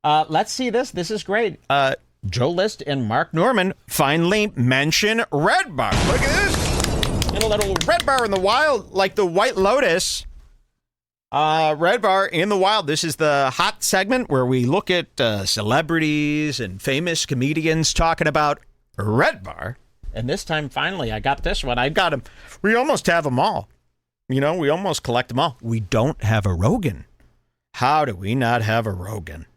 Let's see this. This is great. Joe List and Mark Norman finally mention Redbar. Look at this. And a little Redbar in the wild, like the White Lotus. Redbar in the wild. This is the hot segment where we look at celebrities and famous comedians talking about Redbar. And this time, finally, I got this one. I got them. We almost have them all. You know, we almost collect them all. We don't have a Rogan. How do we not have a Rogan?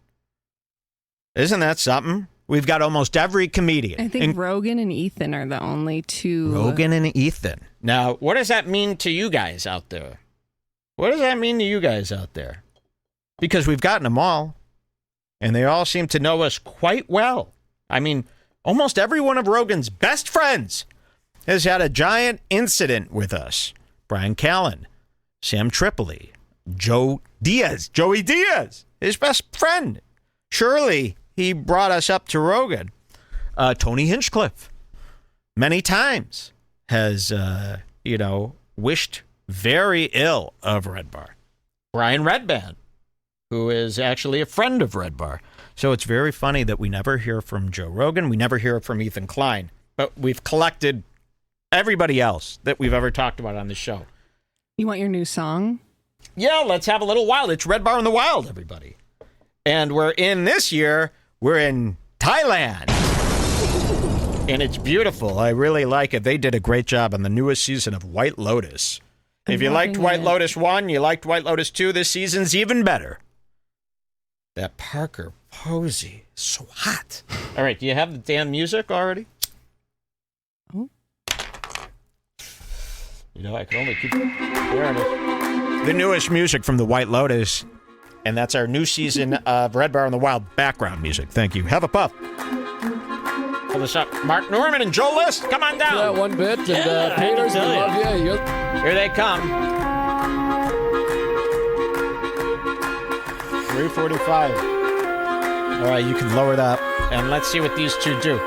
Isn't that something? We've got almost every comedian. I think Rogan and Ethan are the only two. Rogan and Ethan. Now, what does that mean to you guys out there? What does that mean to you guys out there? Because we've gotten them all, and they all seem to know us quite well. I mean, almost every one of Rogan's best friends has had a giant incident with us. Brian Callen, Sam Tripoli, Joey Diaz, his best friend. Surely he brought us up to Rogan. Tony Hinchcliffe, many times, has, wished very ill of Redbar. Brian Redband, who is actually a friend of Redbar. So it's very funny that we never hear from Joe Rogan. We never hear from Ethan Klein. But we've collected everybody else that we've ever talked about on the show. You want your new song? Yeah, let's have a little wild. It's Redbar in the Wild, everybody. And we're in this year, we're in Thailand. And it's beautiful. I really like it. They did a great job on the newest season of White Lotus. If you liked White Lotus 1, you liked White Lotus 2, this season's even better. That Parker Posey is so hot. All right, do you have the damn music already? Oh. You know, I can only keep... There it is. The newest music from the White Lotus. And that's our new season of Redbar in the Wild background music. Thank you. Have a puff. Pull this up. Mark Norman and Joe List, come on down. Yeah, one bit. And Peters, we love you. Here they come. 3:45. All right, you can lower that. And let's see what these two do.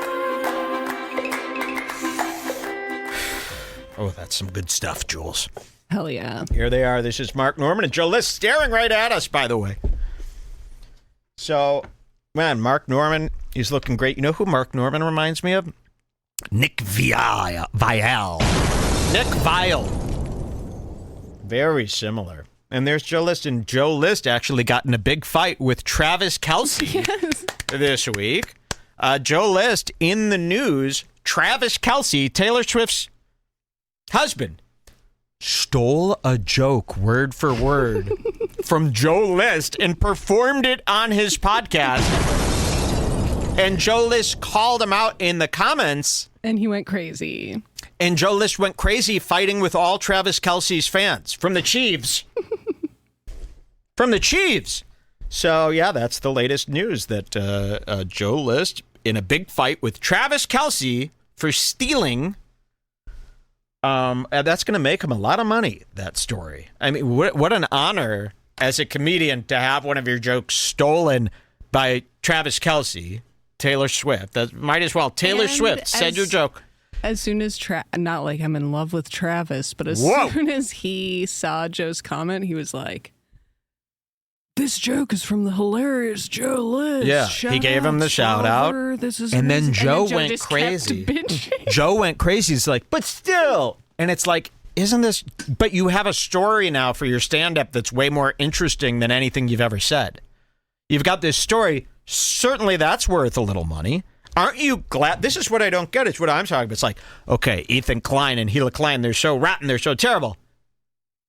Oh, that's some good stuff, Jules. Hell yeah. Here they are. This is Mark Norman and Joe List staring right at us, by the way. So, man, Mark Norman, he's looking great. You know who Mark Norman reminds me of? Nick Vial. Nick Vial. Very similar. And there's Joe List. And Joe List actually got in a big fight with Travis Kelce this week. Joe List in the news. Travis Kelce, Taylor Swift's husband, stole a joke word for word from Joe List and performed it on his podcast. And Joe List called him out in the comments. And he went crazy. And Joe List went crazy fighting with all Travis Kelce's fans from the Chiefs. From the Chiefs. So, yeah, that's the latest news that Joe List in a big fight with Travis Kelce for stealing. That's going to make him a lot of money, that story. I mean, what an honor as a comedian to have one of your jokes stolen by Travis Kelce, Taylor Swift. That might as well. Taylor Swift said your joke. As soon as, not like I'm in love with Travis, but as soon as he saw Joe's comment, he was like, this joke is from the hilarious Joe List. Yeah, he gave him the shout out. And then Joe went crazy. Joe went crazy. He's like, but still. And it's like, isn't this, but you have a story now for your stand-up that's way more interesting than anything you've ever said. You've got this story. Certainly that's worth a little money. Aren't you glad? This is what I don't get. It's what I'm talking about. It's like, okay, Ethan Klein and Hila Klein, they're so rotten, they're so terrible.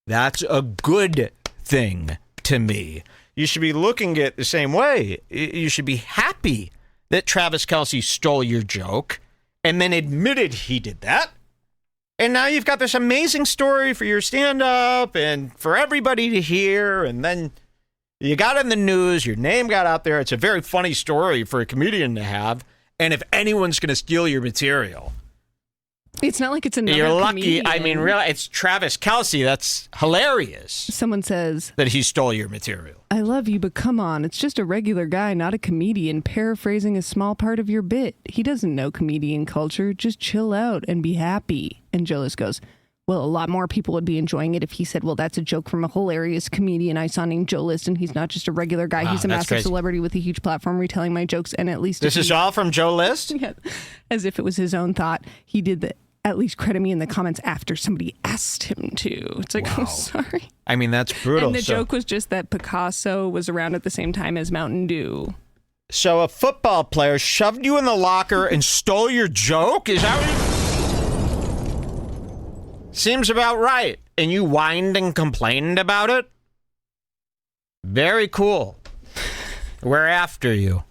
That's a good thing to me. You should be looking at it the same way. You should be happy that Travis Kelce stole your joke and then admitted he did that. And now you've got this amazing story for your stand-up and for everybody to hear. And then you got in the news. Your name got out there. It's a very funny story for a comedian to have. And if anyone's going to steal your material, it's not like it's another you're lucky. comedian. I mean, really, it's Travis Kelce. That's hilarious. Someone says that he stole your material. I love you, but come on. It's just a regular guy, not a comedian, paraphrasing a small part of your bit. He doesn't know comedian culture. Just chill out and be happy. And Joe List goes, well, a lot more people would be enjoying it if he said, well, that's a joke from a hilarious comedian I saw named Joe List, and he's not just a regular guy. He's a massive celebrity with a huge platform retelling my jokes, and at least... This is all from Joe List? Yeah, as if it was his own thought. He did at least credit me in the comments after somebody asked him to. It's like, I'm sorry. I mean, that's brutal. And the joke was just that Picasso was around at the same time as Mountain Dew. So a football player shoved you in the locker and stole your joke? Is that what... Seems about right. And you whined and complained about it? Very cool. We're after you.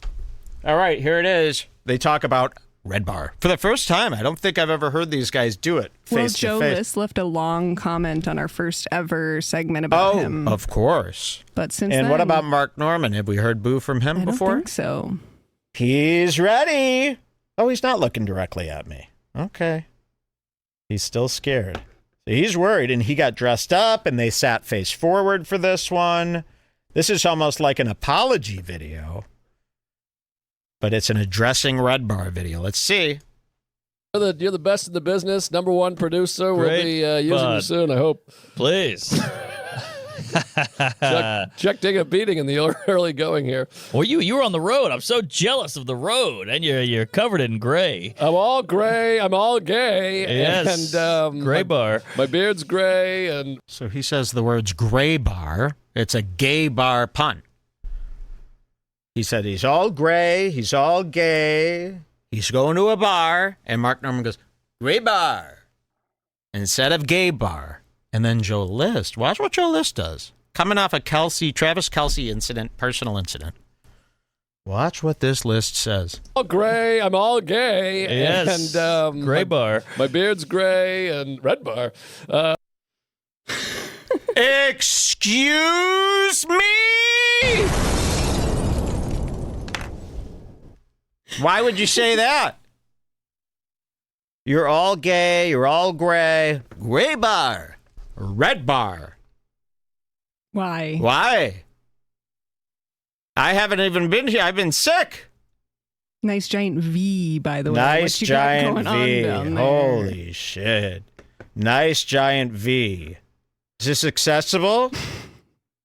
All right, here it is. They talk about Redbar. For the first time, I don't think I've ever heard these guys do it face to face. Well, Joe List left a long comment on our first ever segment about him. Oh, of course. But since then... And what about Mark Norman? Have we heard boo from him before? I don't think so. He's ready. Oh, he's not looking directly at me. Okay. He's still scared. So he's worried, and he got dressed up, and they sat face forward for this one. This is almost like an apology video, but it's an addressing Redbar video. Let's see. You're the best in the business, #1 producer. We'll be using you soon, I hope. Please. Chuck taking a beating in the early going here. Well, you were on the road. I'm so jealous of the road, and you're covered in gray. I'm all gray. I'm all gay. Yes, and gray bar. My beard's gray, and so he says the words gray bar. It's a gay bar pun. He said he's all gray. He's all gay. He's going to a bar, and Mark Norman goes gray bar instead of gay bar. And then Joe List. Watch what Joe List does. Coming off a Travis Kelce incident, personal incident. Watch what this list says. All gray. I'm all gay. Yes. And gray bar. My beard's gray and red bar. Excuse me? Why would you say that? You're all gay. You're all gray. Gray bar. Red bar. Why? Why? I haven't even been here. I've been sick. Nice giant V, by the way. Nice giant got going V. On down there? Holy shit. Nice giant V. Is this accessible?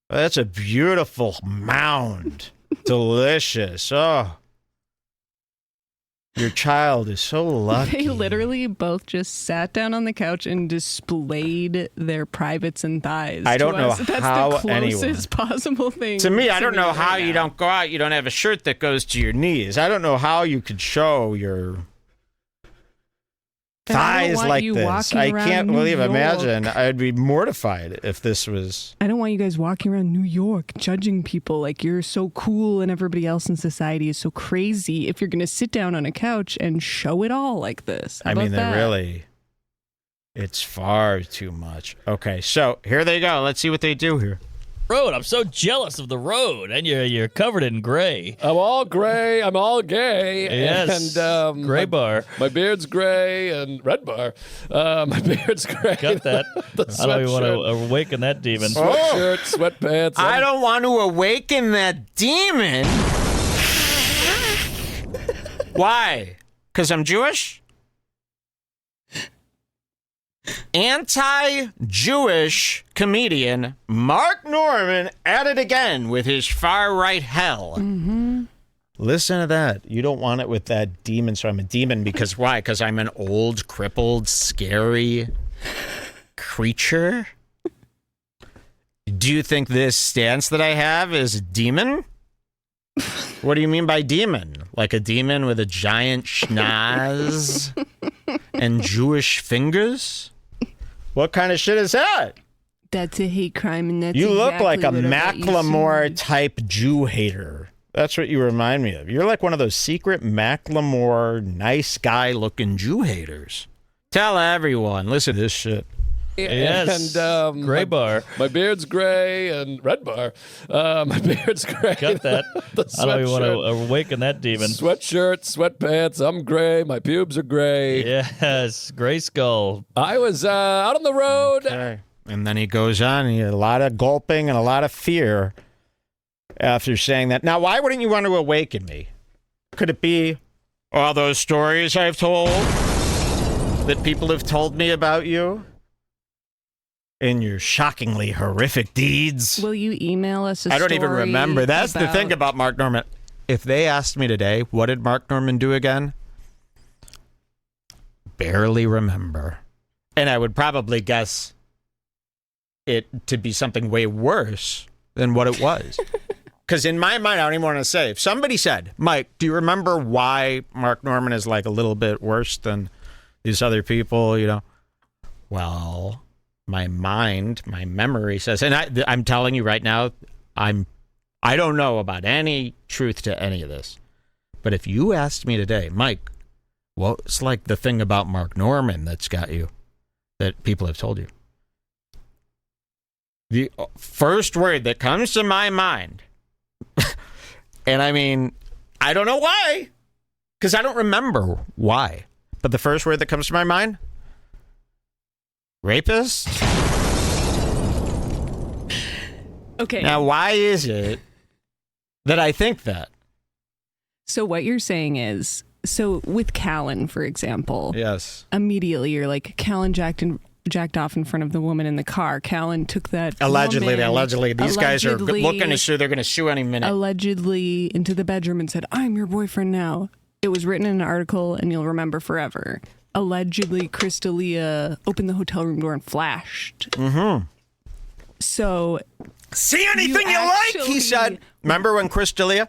That's a beautiful mound. Delicious. Oh. Your child is so lucky. They literally both just sat down on the couch and displayed their privates and thighs. I don't know That's how the closest possible thing. To me, I don't know how right you now. don't go out. You don't have a shirt that goes to your knees. I don't know how you could show your thighs like this. I can't believe. Imagine. I'd be mortified if this was. I don't want you guys walking around New York judging people like you're so cool and everybody else in society is so crazy. If you're going to sit down on a couch and show it all like this, I mean, it's far too much. Okay, so here they go. Let's see what they do here. Road. I'm so jealous of the road, and you're covered in gray. I'm all gray. I'm all gay. Yes. And gray bar. My beard's gray and red bar. My beard's gray. Got that. I don't even want to awaken that demon. Sweatshirt, sweatpants. I don't want to awaken that demon. Why? Because I'm Jewish? Anti-Jewish comedian Mark Norman at it again with his far-right hell. Mm-hmm. Listen to that. You don't want it with that demon, so I'm a demon. Because why? Because I'm an old, crippled, scary creature? Do you think this stance that I have is a demon? What do you mean by demon? Like a demon with a giant schnoz and Jewish fingers? What kind of shit is that? That's a hate crime, and that's you look exactly like a what Macklemore type Jew hater. That's what you remind me of. You're like one of those secret Macklemore, nice guy looking Jew haters. Tell everyone, listen to this shit. Yes. And gray bar. My beard's gray and red bar. My beard's gray. Got that. I don't even want to awaken that demon. Sweatshirt, sweatpants. I'm gray. My pubes are gray. Yes. Gray skull. I was out on the road. Okay. And then he goes on. He had a lot of gulping and a lot of fear after saying that. Now, why wouldn't you want to awaken me? Could it be all those stories I've told that people have told me about you? in your shockingly horrific deeds. Will you email us a I don't even story remember. That's the thing about Mark Norman. If they asked me today, what did Mark Norman do again? Barely remember. And I would probably guess it to be something way worse than what it was. Because in my mind, I don't even want to say. If somebody said, Mike, do you remember why Mark Norman is like a little bit worse than these other people, you know? Well, my mind, my memory says, and I'm telling you right now, I don't know about any truth to any of this. But if you asked me today, Mike, what's like the thing about Mark Norman that's got you, that people have told you? The first word that comes to my mind, and I mean, I don't know why, because I don't remember why, but the first word that comes to my mind, rapist. Okay. Now, why is it that I think that? So what you're saying is, so with Callan, for example, Yes. immediately you're like, Callan jacked off in front of the woman in the car. Callan took that Allegedly. woman, These guys are looking to sue. They're going to sue any minute. Allegedly into the bedroom and said, I'm your boyfriend now. It was written in an article and you'll remember forever. Allegedly, Crystalia opened the hotel room door and flashed. Mm-hmm. So... See anything you like, he said. Remember when Crystalia?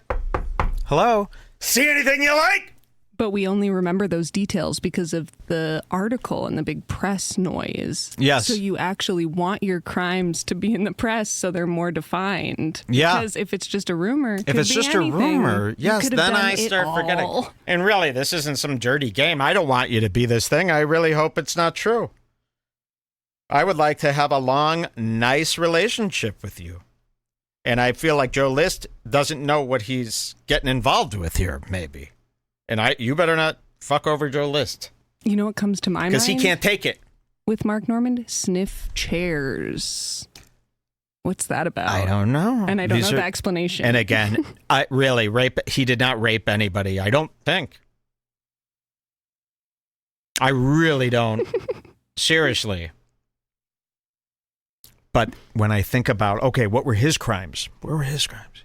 Hello? See anything you like? But we only remember those details because of the article and the big press noise. Yes. So you actually want your crimes to be in the press so they're more defined. Yeah. Because if it's just a rumor, If it's just a rumor, yes, then I start forgetting. And really, this isn't some dirty game. I don't want you to be this thing. I really hope it's not true. I would like to have a long, nice relationship with you. And I feel like Joe List doesn't know what he's getting involved with here, maybe. And you better not fuck over Joe List. You know what comes to my mind? Because he can't take it. With Mark Norman, sniff chairs. What's that about? I don't know. And I don't know the explanation. And again, he did not rape anybody, I don't think. I really don't. Seriously. But when I think about, okay, what were his crimes? Where were his crimes?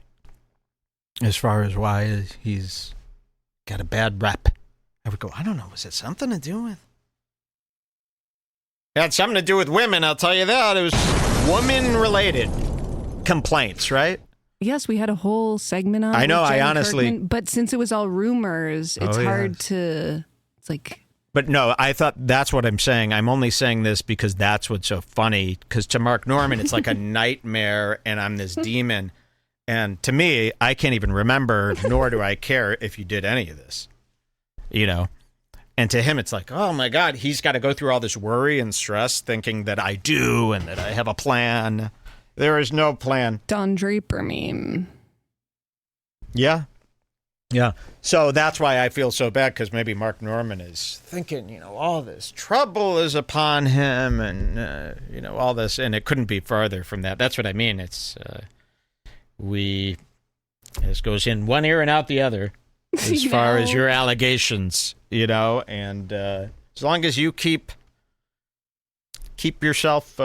As far as why he's got a bad rep, I would go, I don't know, was it something to do with? It had something to do with women, I'll tell you that. It was woman-related complaints, right? Yes, we had a whole segment on it. I know, I honestly... Kirkman, but since it was all rumors, it's hard to... It's like... But no, I thought that's what I'm saying. I'm only saying this because that's what's so funny. Because to Mark Norman, it's like a nightmare, and I'm this demon. And to me, I can't even remember, nor do I care if you did any of this. You know? And to him, it's like, oh my God, he's got to go through all this worry and stress thinking that I do and that I have a plan. There is no plan. Don Draper meme. Yeah. Yeah. So that's why I feel so bad, because maybe Mark Norman is thinking, all this trouble is upon him and, all this. And it couldn't be farther from that. That's what I mean. It's this goes in one ear and out the other as far as your allegations, and as long as you keep yourself,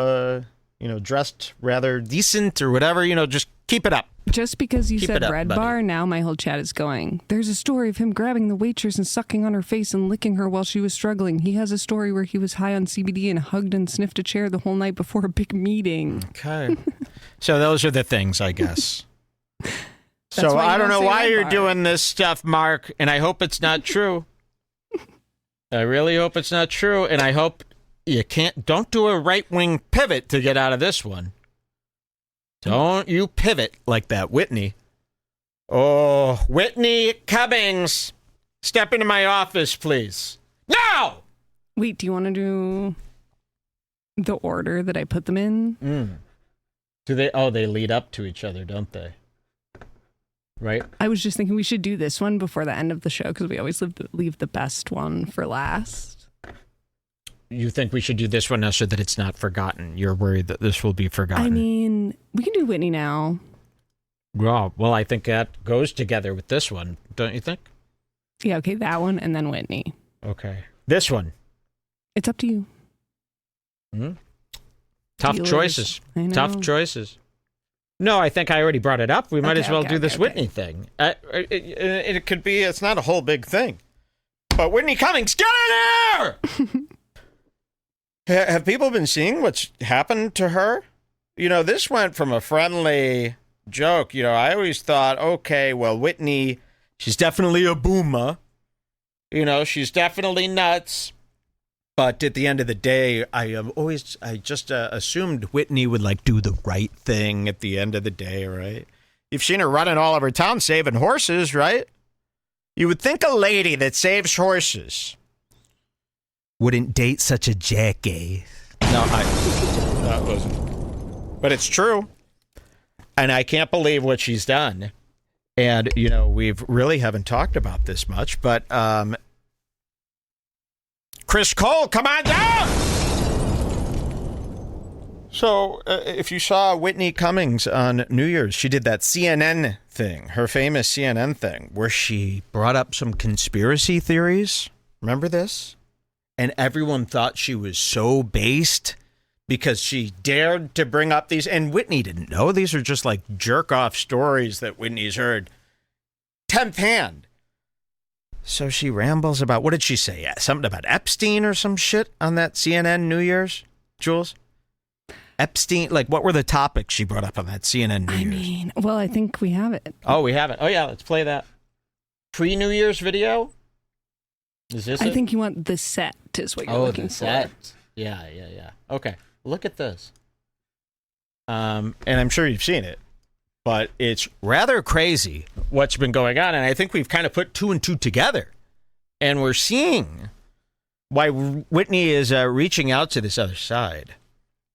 dressed rather decent or whatever, just keep it up. Just because you said Red buddy. Bar, now my whole chat is going. There's a story of him grabbing the waitress and sucking on her face and licking her while she was struggling. He has a story where he was high on CBD and hugged and sniffed a chair the whole night before a big meeting. Okay. So those are the things, I guess. So I don't know why you're doing this stuff, Mark, and I hope it's not true. I really hope it's not true, and I hope don't do a right-wing pivot to get out of this one. Don't you pivot like that, Whitney. Oh, Whitney Cummings, step into my office, please. Now! Wait, do you want to do the order that I put them in? Do they? Oh, they lead up to each other, don't they? Right? I was just thinking we should do this one before the end of the show because we always leave the best one for last. You think we should do this one now so that it's not forgotten? You're worried that this will be forgotten. I mean, we can do Whitney now. Well, I think that goes together with this one, don't you think? Yeah, okay, that one and then Whitney. Okay. This one. It's up to you. Tough choices. Tough choices. No, I think I already brought it up. We might as well do this Whitney thing. It could be, it's not a whole big thing. But Whitney Cummings, get in there! Have people been seeing what's happened to her? You know, this went from a friendly joke. You know, I always thought, okay, well, Whitney, she's definitely a boomer. You know, she's definitely nuts. But at the end of the day, I just assumed Whitney would like do the right thing at the end of the day, right? You've seen her running all over town saving horses, right? You would think a lady that saves horses wouldn't date such a jackass. No, that wasn't. But it's true. And I can't believe what she's done. And, you know, we've really haven't talked about this much, but Chris Cole, come on down! So, if you saw Whitney Cummings on New Year's, she did that CNN thing, her famous CNN thing, where she brought up some conspiracy theories. Remember this? And everyone thought she was so based because she dared to bring up these. And Whitney didn't know. These are just like jerk-off stories that Whitney's heard 10th hand. So she rambles about, what did she say? Yeah, something about Epstein or some shit on that CNN New Year's, Jules? Epstein, like what were the topics she brought up on that CNN New Year's? I mean, well, I think we have it. Oh, we have it. Oh, yeah, let's play that. Pre-New Year's video? Is this I think you want the set is what you're looking for. Oh, the set. Yeah. Okay, look at this. And I'm sure you've seen it. But it's rather crazy what's been going on. And I think we've kind of put two and two together. And we're seeing why Whitney is reaching out to this other side.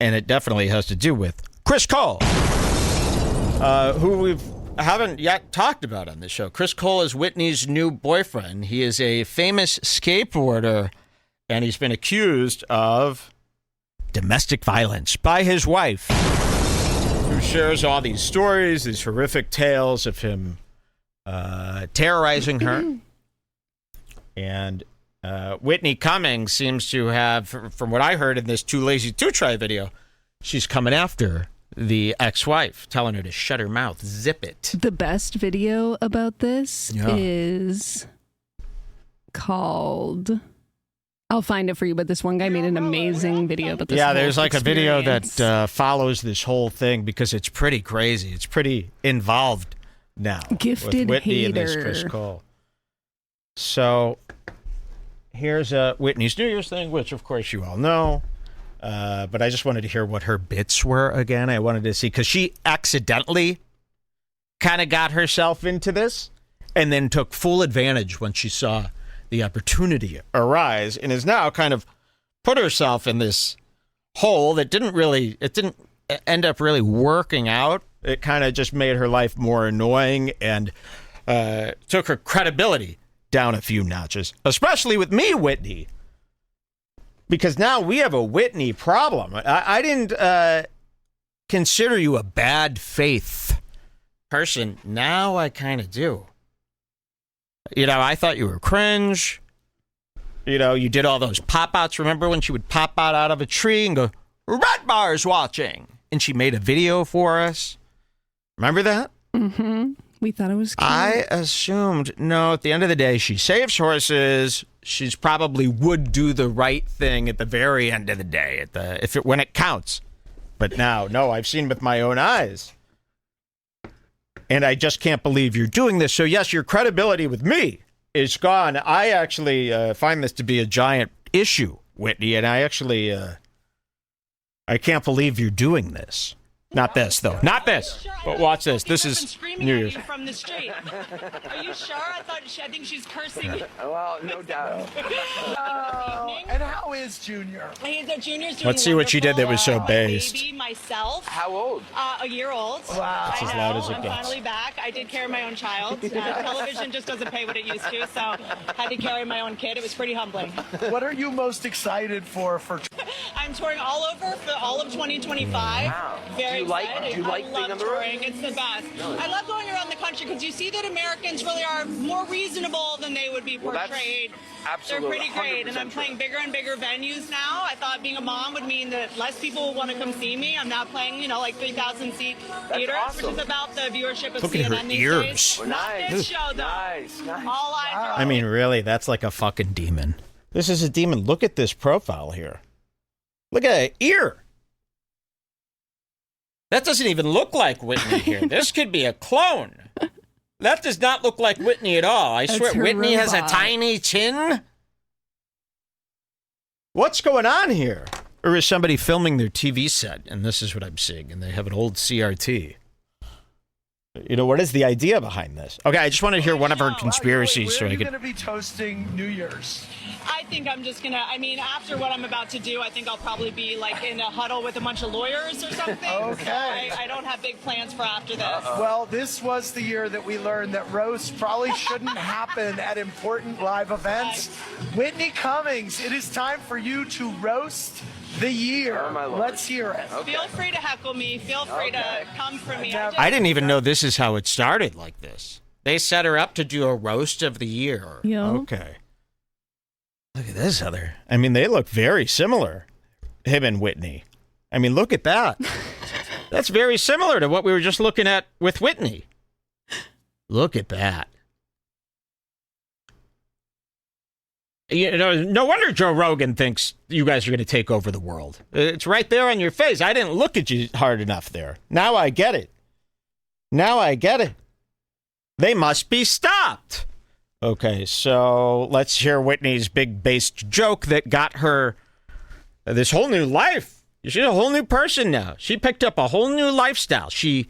And it definitely has to do with Chris Cole, who we haven't yet talked about on this show. Chris Cole is Whitney's new boyfriend. He is a famous skateboarder, and he's been accused of domestic violence by his wife, who shares all these stories, these horrific tales of him terrorizing her. And Whitney Cummings seems to have, from what I heard in this Too Lazy to Try video, she's coming after the ex-wife, telling her to shut her mouth, zip it. The best video about this is called... I'll find it for you, but this one guy made an amazing video about this. Yeah, there's like a video that follows this whole thing because it's pretty crazy. It's pretty involved now. Gifted with Whitney hater. And this Chris Cole. So here's Whitney's New Year's thing, which of course you all know. But I just wanted to hear what her bits were again. I wanted to see, because she accidentally kind of got herself into this and then took full advantage when she saw the opportunity arise, and is now kind of put herself in this hole that didn't end up really working out. It kind of just made her life more annoying and took her credibility down a few notches, especially with me, Whitney, because now we have a Whitney problem. I didn't consider you a bad faith person. Now I kind of do. You know, I thought you were cringe. You know, you did all those pop-outs. Remember when she would pop out of a tree and go, Redbar's watching? And she made a video for us. Remember that? Mm-hmm. We thought it was cute. I assumed, no, at the end of the day, she saves horses. She's probably would do the right thing at the very end of the day, when it counts. But now, no, I've seen with my own eyes. And I just can't believe you're doing this. So, yes, your credibility with me is gone. I actually find this to be a giant issue, Whitney. And I actually, I can't believe you're doing this. Not this, though. Not this. But watch this. This is New Year's. From the street. Are you sure? I think she's cursing. Well, no doubt. And how is Junior? Junior's doing Let's see what she did that was so wonderful. based. Baby, myself. How old? A year old. Wow. It's as loud as it I'm gets. finally back. I did carry my own child. Television just doesn't pay what it used to, so had to carry my own kid. It was pretty humbling. What are you most excited for? I'm touring all over for all of 2025. Wow. Very very exciting. Do you like I being love on the road? touring. It's the best. I love going around the country because you see that Americans really are more reasonable than they would be portrayed. Absolutely, They're pretty great, and I'm 100% playing bigger and bigger venues now. I thought being a mom would mean that less people would want to come see me. I'm now playing, like 3,000 seat theaters, awesome. which is about the viewership of Look at her CNN these ears. days. Oh, Not nice. this show, though. Nice. All eyes are I mean, really, that's like a fucking demon. This is a demon. Look at this profile here. Look at that ear. That doesn't even look like Whitney here. This could be a clone. That does not look like Whitney at all. I swear, her Whitney has a robot. tiny chin. What's going on here? Or is somebody filming their TV set, and this is what I'm seeing, and they have an old CRT? What is the idea behind this? Okay, I just want to hear one of her conspiracies so Where are I you can... going to be toasting New Year's? I think I'm just gonna. After what I'm about to do, I think I'll probably be like in a huddle with a bunch of lawyers or something. Okay. So I don't have big plans for after this. Well, this was the year that we learned that roasts probably shouldn't happen at important live events. Whitney Cummings, it is time for you to roast the year. Let's hear it. Feel free to heckle me. Feel free to come for me. I didn't even know this is how it started like this. They set her up to do a roast of the year. Yeah. Okay. Look at this, Heather. I mean, they look very similar, him and Whitney. I mean, look at that. That's very similar to what we were just looking at with Whitney. Look at that. No wonder Joe Rogan thinks you guys are going to take over the world. It's right there on your face. I didn't look at you hard enough there. Now I get it. They must be stopped. Okay, so let's hear Whitney's big based joke that got her this whole new life. She's a whole new person now. She picked up a whole new lifestyle. She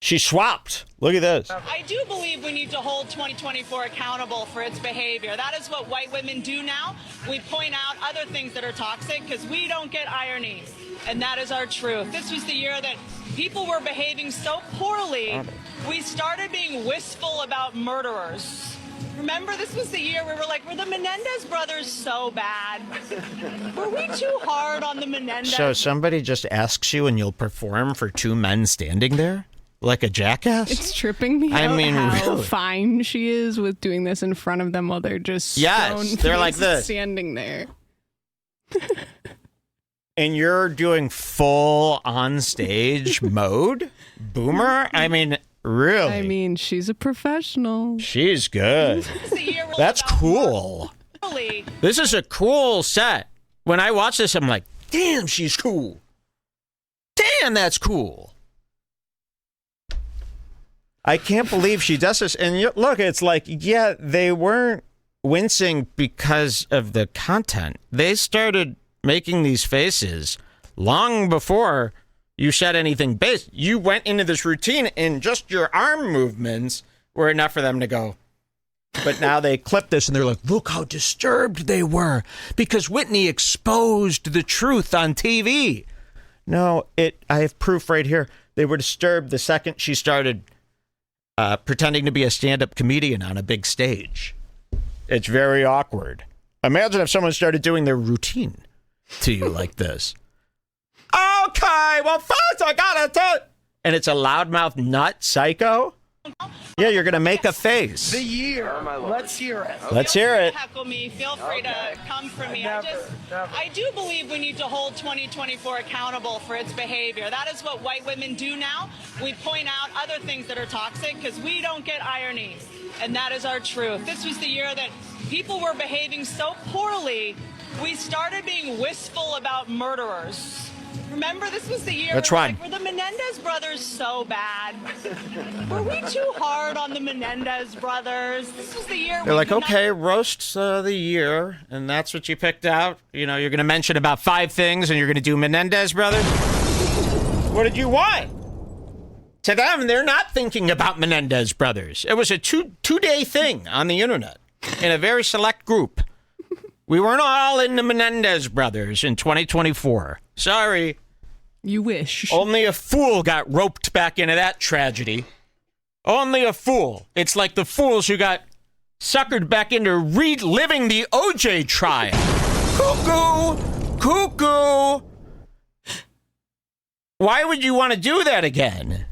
swapped. Look at this. I do believe we need to hold 2024 accountable for its behavior. That is what white women do now. We point out other things that are toxic because we don't get irony. And that is our truth. This was the year that people were behaving so poorly, we started being wistful about murderers. Remember, this was the year we were like, were the Menendez brothers so bad? Were we too hard on the Menendez? So somebody just asks you and you'll perform for two men standing there? Like a jackass? It's tripping me I out mean, how really. fine she is with doing this in front of them while they're just Yes, they're like this. standing there. And you're doing full on stage mode? Boomer? I mean, really? I mean, she's a professional. She's good. This was the year we That's were about cool. poorly. This is a cool set. When I watch this, I'm like, damn, she's cool. Damn, that's cool. I can't believe she does this. And look, it's like, yeah, they weren't wincing because of the content. They started making these faces long before you said anything base. You went into this routine and just your arm movements were enough for them to go. But now they clip this and they're like, look how disturbed they were because Whitney exposed the truth on TV. No, I have proof right here. They were disturbed the second she started pretending to be a stand-up comedian on a big stage. It's very awkward. Imagine if someone started doing their routine to you like this. Okay, well, first I gotta tell. And it's a loudmouth nut psycho. Yeah, you're gonna make a face. The year. Let's hear it. Let's hear it. Heckle me. Feel free to come for me. I do believe we need to hold 2024 accountable for its behavior. That is what white women do now. We point out other things that are toxic because we don't get irony. And that is our truth. This was the year that people were behaving so poorly, we started being wistful about murderers. Remember, this was the year That's we were right. like, were the Menendez brothers so bad? Were we too hard on the Menendez brothers? This was the year They're like, united- okay, roasts of the year, and that's what you picked out. You know, you're going to mention about 5 things, and you're going to do Menendez brothers. What did you want? To them, they're not thinking about Menendez brothers. It was a two-day thing on the internet in a very select group. We weren't all into Menendez brothers in 2024. Sorry. You wish. Only a fool got roped back into that tragedy. Only a fool. It's like the fools who got suckered back into reliving the OJ trial. Cuckoo! Cuckoo! Why would you want to do that again?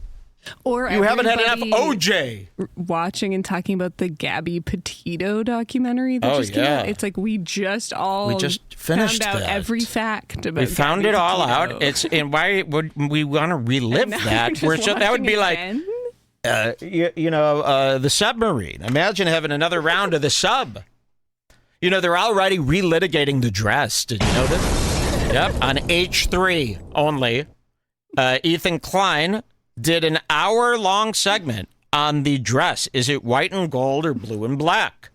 Or you haven't had enough OJ. Watching and talking about the Gabby Petito documentary that just came out. It's like we just finished found out that. every fact about. We found Gabby it all Petito. out. And why would we want to relive that? That would be like, the submarine. Imagine having another round of the sub. They're already relitigating the dress. Did you know this? Yep, on H3 only. Ethan Klein did an hour-long segment on the dress. Is it white and gold or blue and black?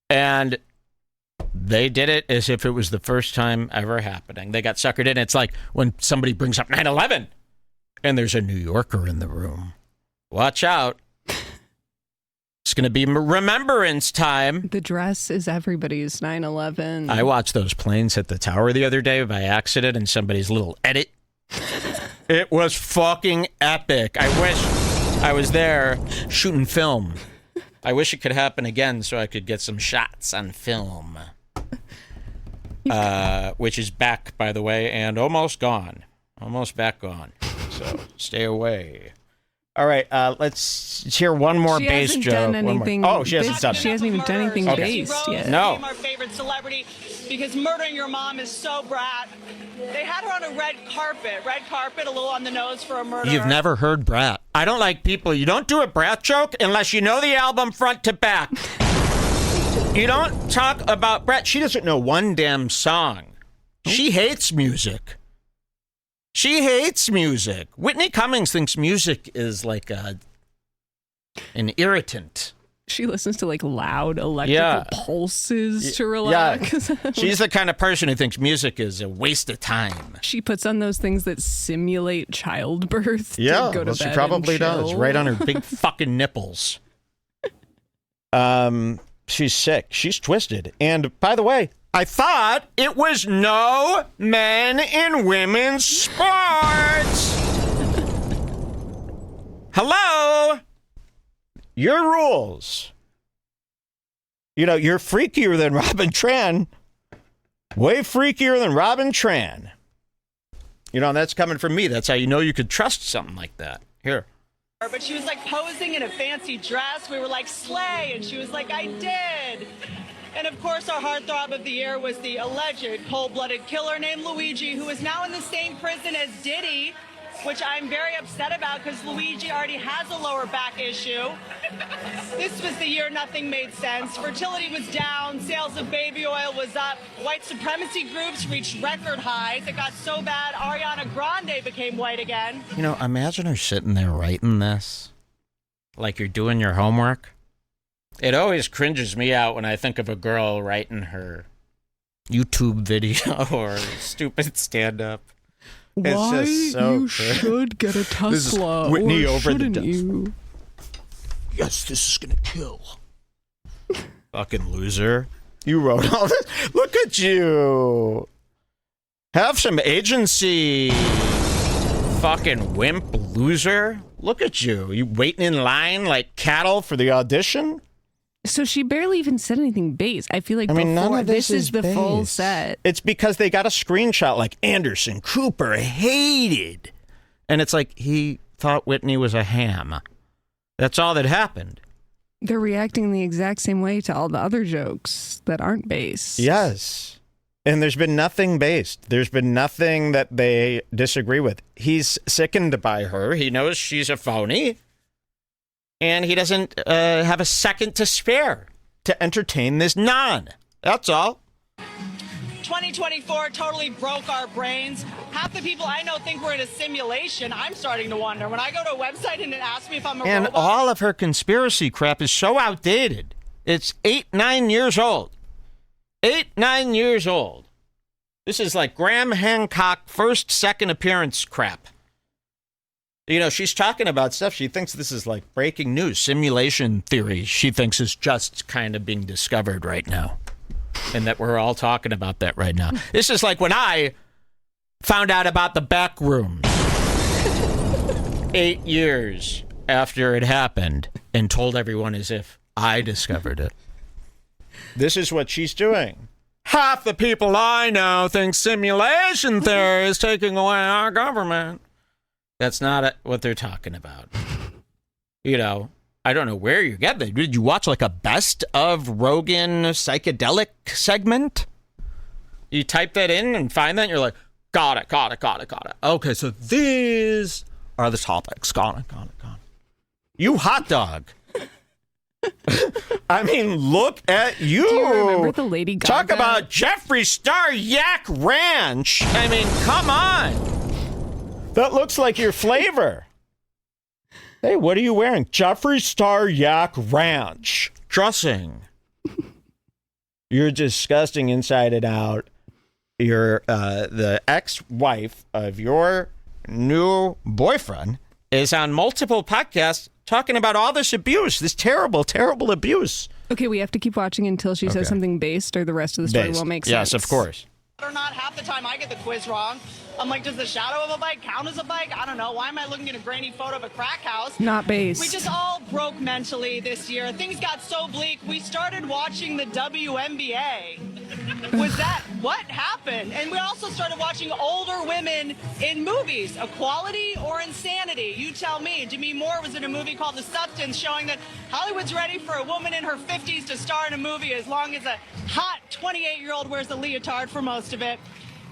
And they did it as if it was the first time ever happening. They got suckered in. It's like when somebody brings up 9/11 and there's a New Yorker in the room. Watch out. It's going to be remembrance time. The dress is everybody's 9/11. I watched those planes hit the tower the other day by accident in somebody's little edit. It was fucking epic. I wish I was there shooting film. I wish it could happen again so I could get some shots on film. Which is back, by the way, and almost gone. Almost back gone. So stay away. All right, let's hear one more bass joke. She hasn't done it. She hasn't even done anything based yet. No. Our favorite celebrity, because murdering your mom is so brat. They had her on a red carpet, a little on the nose for a murder. You've never heard Brat. I don't like people. You don't do a Brat joke unless you know the album front to back. You don't talk about Brat. She doesn't know one damn song. She hates music. Whitney Cummings thinks music is like an irritant. She listens to like loud electrical pulses to relax. Yeah. She's the kind of person who thinks music is a waste of time. She puts on those things that simulate childbirth. Yeah, to go to bed she probably does. Right on her big fucking nipples. She's sick. She's twisted. And by the way, I thought it was no men in women's sports. Hello? Your rules. You're freakier than Robin Tran. Way freakier than Robin Tran. That's coming from me. That's how you know you could trust something like that. Here. But she was like posing in a fancy dress. We were like, slay. And she was like, I did. And of course, our heartthrob of the year was the alleged cold-blooded killer named Luigi, who is now in the same prison as Diddy, which I'm very upset about because Luigi already has a lower back issue. This was the year nothing made sense. Fertility was down, sales of baby oil was up, white supremacy groups reached record highs. It got so bad, Ariana Grande became white again. Imagine her sitting there writing this like you're doing your homework. It always cringes me out when I think of a girl writing her YouTube video or stupid stand-up. Why it's just so you should get a Tesla, this is Whitney or over the shouldn't desk. you? Yes, this is gonna kill. Fucking loser. You wrote all this. Look at you. Have some agency. Fucking wimp loser. Look at you. You waiting in line like cattle for the audition? So she barely even said anything base. I feel like none of this is the base. full set. It's because they got a screenshot like Anderson Cooper hated. And it's like he thought Whitney was a ham. That's all that happened. They're reacting the exact same way to all the other jokes that aren't based. Yes. And there's been nothing based. There's been nothing that they disagree with. He's sickened by her. He knows she's a phony. And he doesn't have a second to spare to entertain this non. That's all. 2024 totally broke our brains. Half the people I know think we're in a simulation. I'm starting to wonder. When I go to a website and it asks me if I'm a and robot. And all of her conspiracy crap is so outdated. It's 8-9 years old. 8-9 years old. This is like Graham Hancock first, second appearance crap. She's talking about stuff. She thinks this is like breaking news. Simulation theory, she thinks, is just kind of being discovered right now. And that we're all talking about that right now. This is like when I found out about the back room 8 years after it happened and told everyone as if I discovered it. This is what she's doing. Half the people I know think simulation theory is taking away our government. That's not what they're talking about. You know, I don't know where you get that. Did you watch like a best of Rogan psychedelic segment? You type that in and find that and you're like, got it. Okay, so these are the topics. Got it. You hot dog. I mean, look at you. Do you remember the Lady Gaga? Talk about Jeffree Star Yak Ranch. I mean, come on. That looks like your flavor. Hey, what are you wearing? Jeffree Star Yak Ranch dressing. You're disgusting inside and out. You're the ex-wife of your new boyfriend is on multiple podcasts talking about all this abuse, this terrible, terrible abuse. Okay, we have to keep watching until she says something based, or the rest of the story won't make sense. Yes, of course. Or not, half the time I get the quiz wrong. I'm like, does the shadow of a bike count as a bike? I don't know. Why am I looking at a grainy photo of a crack house? Not based. We just all broke mentally this year. Things got so bleak. We started watching the WNBA. Was that what happened? And we also started watching older women in movies. Equality or insanity? You tell me. Demi Moore was in a movie called The Substance, showing that Hollywood's ready for a woman in her 50s to star in a movie as long as a hot 28-year-old wears a leotard for most of it.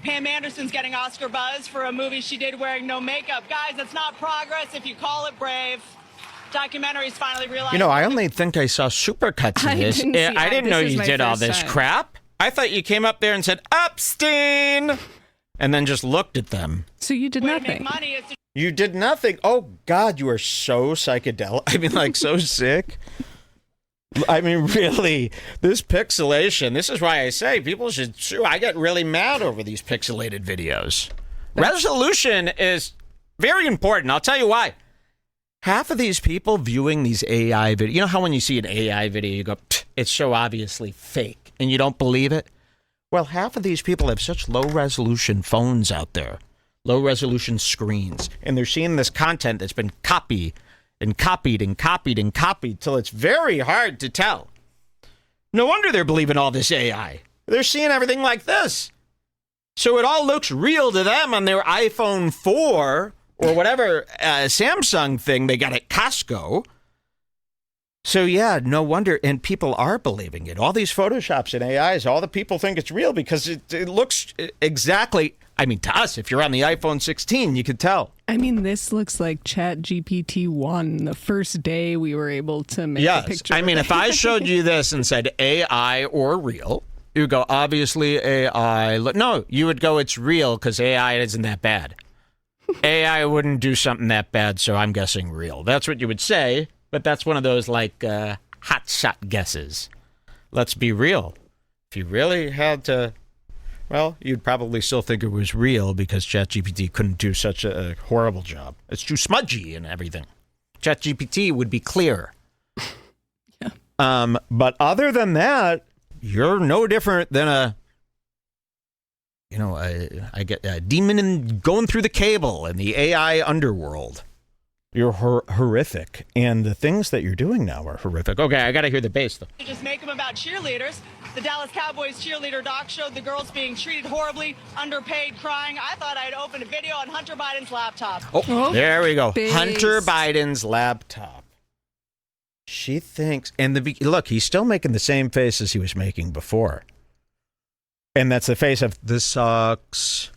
Pam Anderson's getting Oscar buzz for a movie she did wearing no makeup. Guys, that's not progress if you call it brave. Documentaries finally realized... You know, I only think I saw supercuts of this. I didn't know you did all this crap. I thought you came up there and said, Epstein! And then just looked at them. So you did nothing. You did nothing. Oh, God, you are so psychedelic. I mean, like, so sick. I mean, really, this pixelation, this is why I say people should sue. I get really mad over these pixelated videos. Resolution is very important. I'll tell you why. Half of these people viewing these AI videos, you know how when you see an AI video, you go, it's so obviously fake, and you don't believe it? Well, half of these people have such low-resolution phones out there, low-resolution screens, and they're seeing this content that's been copied till it's very hard to tell. No wonder they're believing all this AI. They're seeing everything like this. So it all looks real to them on their iPhone 4 or whatever Samsung thing they got at Costco. So yeah, no wonder. And people are believing it. All these Photoshops and AIs, all the people think it's real because it looks exactly... I mean, to us, if you're on the iPhone 16, you could tell. I mean, this looks like ChatGPT 1, the first day we were able to make a picture. I mean, if I showed you this and said AI or real, you would go, obviously AI. No, you would go, it's real because AI isn't that bad. AI wouldn't do something that bad, so I'm guessing real. That's what you would say, but that's one of those, like, hot shot guesses. Let's be real. If you really had to... Well, you'd probably still think it was real because ChatGPT couldn't do such a horrible job. It's too smudgy and everything. ChatGPT would be clear. Yeah. But other than that, you're no different than a demon going through the cable in the AI underworld. You're horrific, and the things that you're doing now are horrific. Okay, I got to hear the bass, though. Just make them about cheerleaders. The Dallas Cowboys cheerleader doc showed the girls being treated horribly, underpaid, crying. I thought I'd open a video on Hunter Biden's laptop. Oh, there we go. Bass. Hunter Biden's laptop. She thinks, and look, he's still making the same face as he was making before. And that's the face of, this sucks.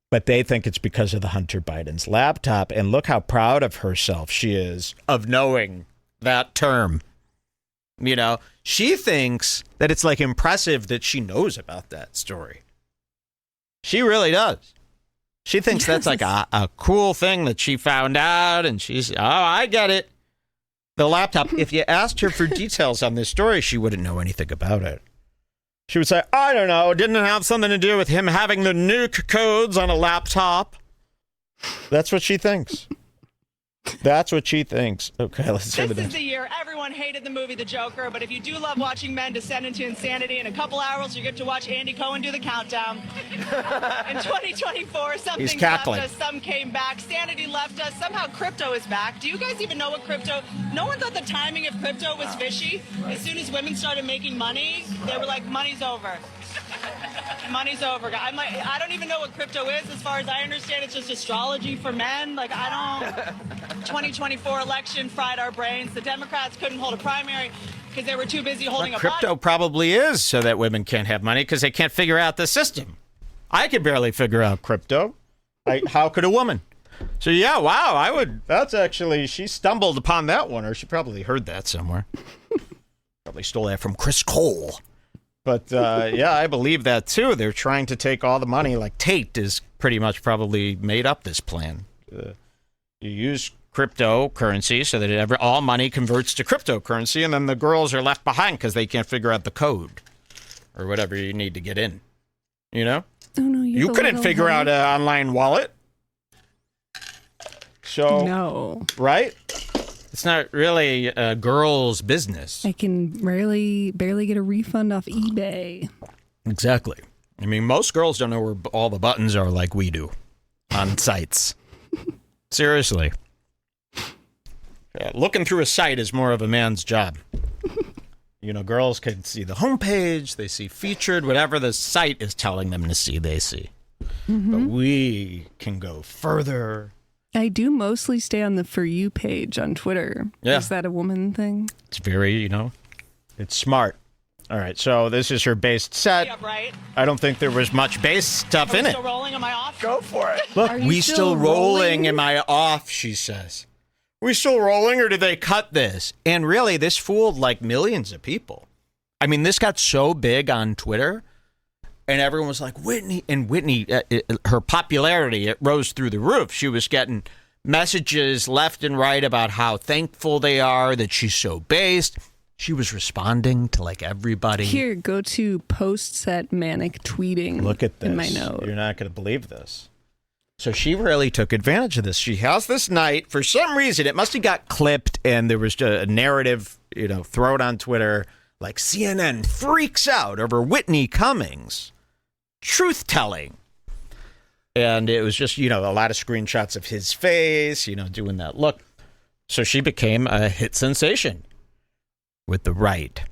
But they think it's because of the Hunter Biden's laptop. And look how proud of herself she is of knowing that term. You know, she thinks that it's like impressive that she knows about that story. She really does. She thinks that's like a cool thing that she found out. And she's, I get it. The laptop, if you asked her for details on this story, she wouldn't know anything about it. She would say, I don't know, didn't it have something to do with him having the nuke codes on a laptop? That's what she thinks. That's what she thinks. Okay, let's see. This is the year everyone hated the movie The Joker, but if you do love watching men descend into insanity, in a couple hours you get to watch Andy Cohen do the countdown. In 2024, some things left us, some came back. Sanity left us. Somehow crypto is back. Do you guys even know what crypto... No one thought the timing of crypto was fishy. As soon as women started making money, they were like, money's over. money's over. I'm like, I don't even know what crypto is. As far as I understand, it's just astrology for men. Like, I don't. 2024 election fried our brains. The Democrats couldn't hold a primary because they were too busy holding crypto probably is so that women can't have money because they can't figure out the system. I could barely figure out crypto. How could a woman? So, yeah, wow, that's actually, she stumbled upon that one, or she probably heard that somewhere. Probably stole that from Chris Cole. But, yeah, I believe that, too. They're trying to take all the money. Like, Tate is pretty much probably made up this plan. You use cryptocurrency so that all money converts to cryptocurrency, and then the girls are left behind because they can't figure out the code or whatever you need to get in. You know? Oh, no, you couldn't figure out an online wallet. So, no. Right? It's not really a girl's business. I can barely get a refund off eBay. Exactly. I mean, most girls don't know where all the buttons are like we do on sites. Seriously. Yeah, looking through a site is more of a man's job. You know, girls can see the homepage, they see featured, whatever the site is telling them to see, they see. Mm-hmm. But we can go further. I do mostly stay on the For You page on Twitter. Yeah. Is that a woman thing? It's very, it's smart. All right, so this is her bass set. Yeah, right. I don't think there was much bass stuff in it. Still rolling? Am I off? Go for it. Look, we still rolling. Am I off? She says. We still rolling, or did they cut this? And really, this fooled like millions of people. I mean, this got so big on Twitter, and everyone was like, Whitney. And Whitney, her popularity, it rose through the roof. She was getting messages left and right about how thankful they are that she's so based. She was responding to like everybody. Here, go to posts at manic tweeting. Look at this. In my note. You're not going to believe this. So she really took advantage of this. She has this night. For some reason, it must have got clipped, and there was a narrative, thrown on Twitter, like CNN freaks out over Whitney Cummings. Truth-telling. And it was just, a lot of screenshots of his face, doing that look. So she became a hit sensation with the right.